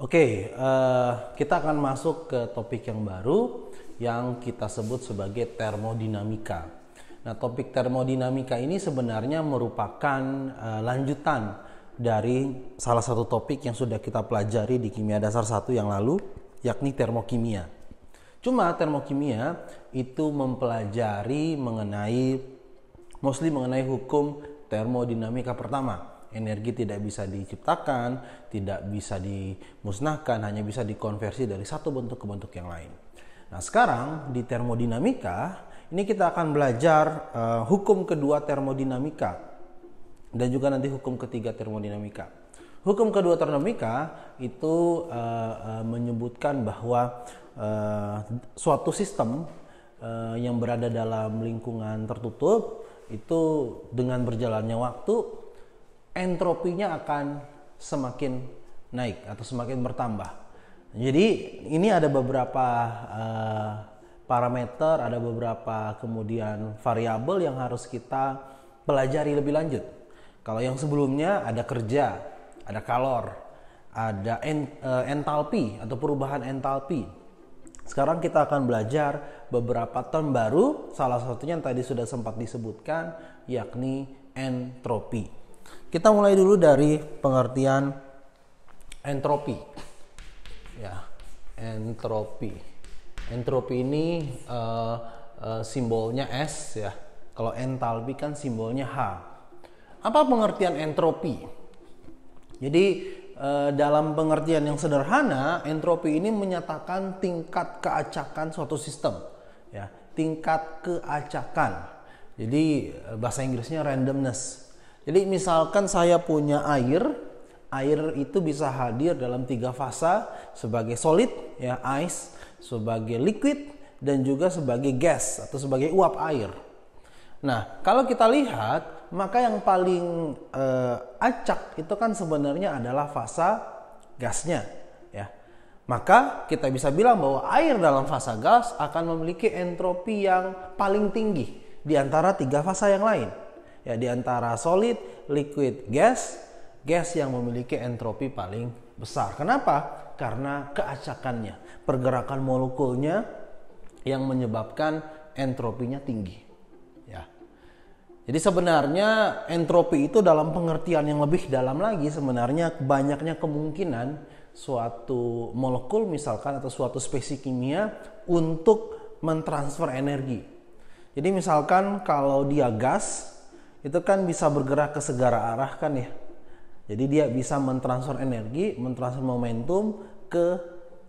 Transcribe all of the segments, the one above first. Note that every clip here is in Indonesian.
Oke, kita akan masuk ke topik yang baru yang kita sebut sebagai termodinamika. Nah, topik termodinamika ini sebenarnya merupakan lanjutan dari salah satu topik yang sudah kita pelajari di kimia dasar 1 yang lalu, yakni termokimia. Cuma termokimia itu mempelajari mostly mengenai hukum termodinamika pertama. Energi tidak bisa diciptakan, tidak bisa dimusnahkan, hanya bisa dikonversi dari satu bentuk ke bentuk yang lain. Nah, sekarang di termodinamika, ini kita akan belajar hukum kedua termodinamika dan juga nanti hukum ketiga termodinamika. Hukum kedua termodinamika itu menyebutkan bahwa suatu sistem yang berada dalam lingkungan tertutup itu dengan berjalannya waktu entropinya akan semakin naik atau semakin bertambah. Jadi ini ada beberapa parameter, ada beberapa kemudian variabel yang harus kita pelajari lebih lanjut. Kalau yang sebelumnya ada kerja, ada kalor, ada entalpi atau perubahan entalpi. Sekarang kita akan belajar beberapa term baru, salah satunya yang tadi sudah sempat disebutkan, yakni entropi. Kita mulai dulu dari pengertian entropi. Ya, entropi. Entropi ini simbolnya S ya. Kalau entalpi kan simbolnya H. Apa pengertian entropi? Jadi dalam pengertian yang sederhana, entropi ini menyatakan tingkat keacakan suatu sistem. Ya, tingkat keacakan. Jadi bahasa Inggrisnya randomness. Jadi misalkan saya punya air itu bisa hadir dalam 3 fasa sebagai solid, ya ice, sebagai liquid, dan juga sebagai gas atau sebagai uap air. Nah, kalau kita lihat, maka yang paling acak itu kan sebenarnya adalah fasa gasnya, ya. Maka kita bisa bilang bahwa air dalam fasa gas akan memiliki entropi yang paling tinggi di antara 3 fasa yang lain. Ya, di antara solid, liquid, gas yang memiliki entropi paling besar. Kenapa? Karena keacakannya, pergerakan molekulnya yang menyebabkan entropinya tinggi. Ya. Jadi sebenarnya entropi itu dalam pengertian yang lebih dalam lagi, sebenarnya banyaknya kemungkinan suatu molekul misalkan atau suatu spesies kimia untuk mentransfer energi. Jadi misalkan kalau dia gas, itu kan bisa bergerak ke segala arah kan ya. Jadi dia bisa mentransfer energi, mentransfer momentum ke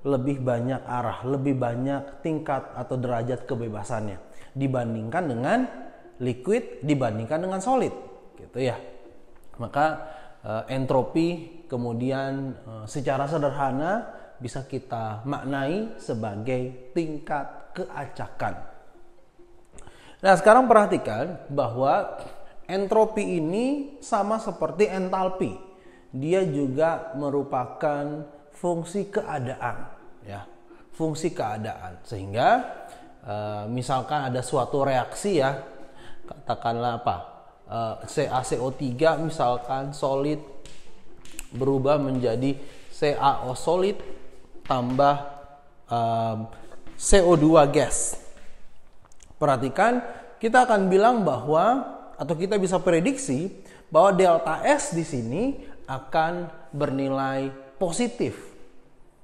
lebih banyak arah, lebih banyak tingkat atau derajat kebebasannya dibandingkan dengan liquid, dibandingkan dengan solid gitu ya. Maka entropi kemudian secara sederhana bisa kita maknai sebagai tingkat keacakan. Nah, sekarang perhatikan bahwa entropi ini sama seperti entalpi. Dia juga merupakan fungsi keadaan, ya. Fungsi keadaan. Sehingga misalkan ada suatu reaksi ya, katakanlah apa? CaCO3 misalkan solid berubah menjadi CaO solid tambah CO2 gas. Perhatikan, kita akan bilang bahwa atau kita bisa prediksi bahwa delta S di sini akan bernilai positif.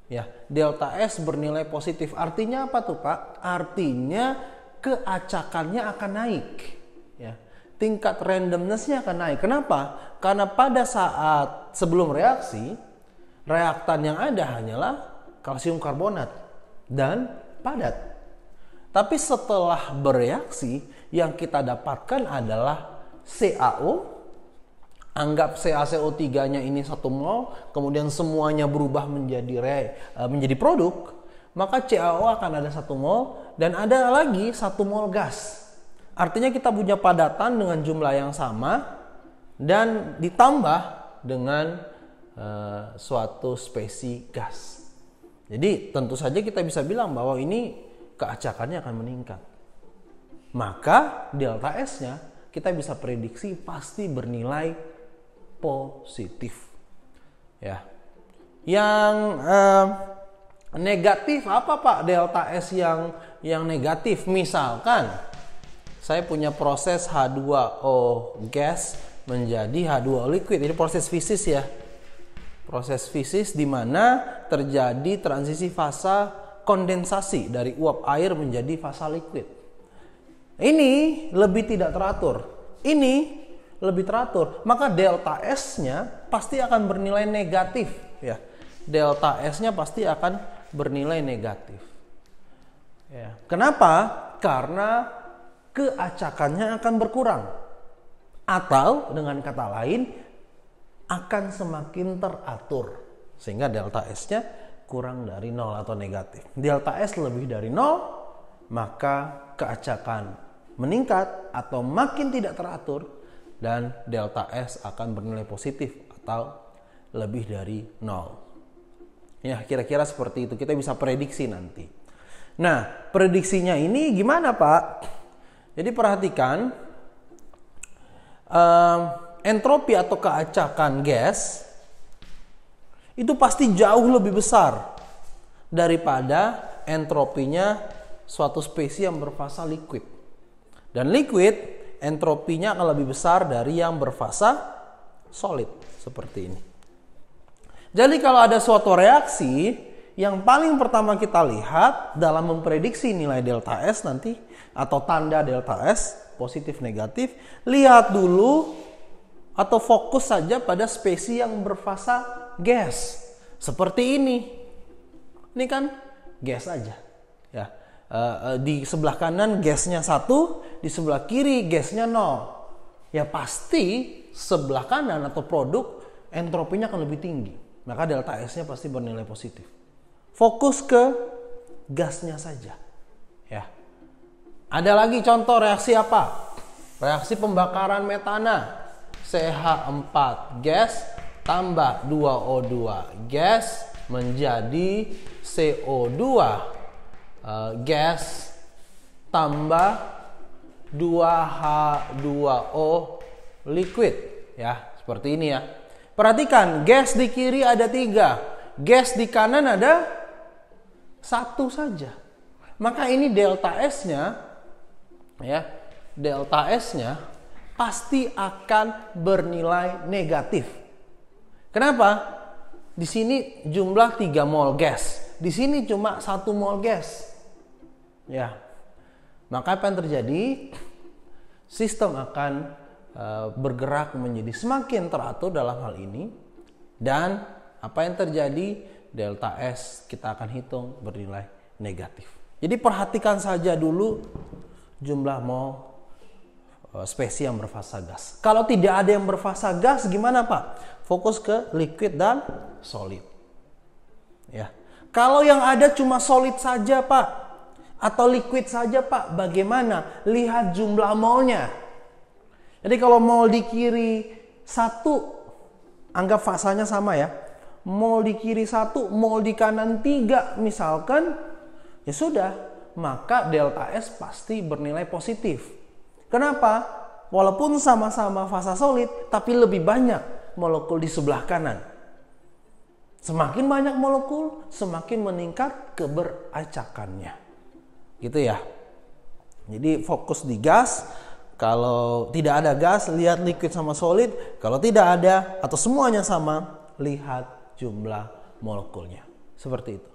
Ya, delta S bernilai positif. Artinya apa tuh, Pak? Artinya keacakannya akan naik. Ya, tingkat randomness-nya akan naik. Kenapa? Karena pada saat sebelum reaksi, reaktan yang ada hanyalah kalsium karbonat dan padat. Tapi setelah bereaksi, yang kita dapatkan adalah CaO. Anggap CaCO3-nya ini 1 mol, kemudian semuanya berubah menjadi produk, maka CaO akan ada 1 mol dan ada lagi 1 mol gas. Artinya kita punya padatan dengan jumlah yang sama dan ditambah dengan suatu spesies gas. Jadi tentu saja kita bisa bilang bahwa ini keacakannya akan meningkat. Maka delta S-nya kita bisa prediksi pasti bernilai positif. Ya. Yang negatif apa Pak? Delta S yang negatif. Misalkan saya punya proses H2O gas menjadi H2O liquid. Ini proses fisis ya. Proses fisis di mana terjadi transisi fasa kondensasi dari uap air menjadi fasa liquid. Ini lebih tidak teratur. Ini lebih teratur. Maka delta S-nya pasti akan bernilai negatif ya. Delta S-nya pasti akan bernilai negatif. Ya. Kenapa? Karena keacakannya akan berkurang. Atau dengan kata lain akan semakin teratur. Sehingga delta S-nya kurang dari 0 atau negatif. Delta S lebih dari 0, maka keacakan meningkat atau makin tidak teratur dan delta S akan bernilai positif atau lebih dari 0. Ya, kira-kira seperti itu. Kita bisa prediksi nanti. Nah, prediksinya ini gimana, Pak? Jadi perhatikan entropi atau keacakan gas itu pasti jauh lebih besar daripada entropinya suatu spesies yang berfasa liquid. Dan liquid entropinya akan lebih besar dari yang berfasa solid seperti ini. Jadi kalau ada suatu reaksi, yang paling pertama kita lihat dalam memprediksi nilai delta S nanti atau tanda delta S positif negatif, lihat dulu atau fokus saja pada spesies yang berfasa gas seperti ini. Ini kan gas aja ya. Di sebelah kanan gasnya 1, di sebelah kiri gasnya 0. Ya pasti sebelah kanan atau produk entropinya akan lebih tinggi. Maka delta S-nya pasti bernilai positif. Fokus ke gasnya saja ya. Ada lagi contoh reaksi apa? Reaksi pembakaran metana. CH4 gas tambah 2O2 gas menjadi CO2 gas tambah 2H2O liquid ya, seperti ini ya. Perhatikan, gas di kiri ada 3, gas di kanan ada 1 saja. Maka ini delta S-nya ya, delta S-nya pasti akan bernilai negatif. Kenapa? Di sini jumlah 3 mol gas, di sini cuma 1 mol gas. Ya. Maka apa yang terjadi? Sistem akan bergerak menjadi semakin teratur dalam hal ini, dan apa yang terjadi? Delta S kita akan hitung bernilai negatif. Jadi perhatikan saja dulu jumlah mol spesies yang berfasa gas. Kalau tidak ada yang berfasa gas gimana Pak? Fokus ke liquid dan solid. Ya. Kalau yang ada cuma solid saja Pak, atau liquid saja Pak, bagaimana? Lihat jumlah molnya. Jadi kalau mol di kiri 1, anggap fasanya sama ya. Mol di kiri 1, mol di kanan 3 misalkan, ya sudah, maka delta S pasti bernilai positif. Kenapa? Walaupun sama-sama fasa solid, tapi lebih banyak molekul di sebelah kanan. Semakin banyak molekul, semakin meningkat keberacakannya. Gitu ya. Jadi fokus di gas. Kalau tidak ada gas, lihat liquid sama solid. Kalau tidak ada atau semuanya sama, lihat jumlah molekulnya. Seperti itu.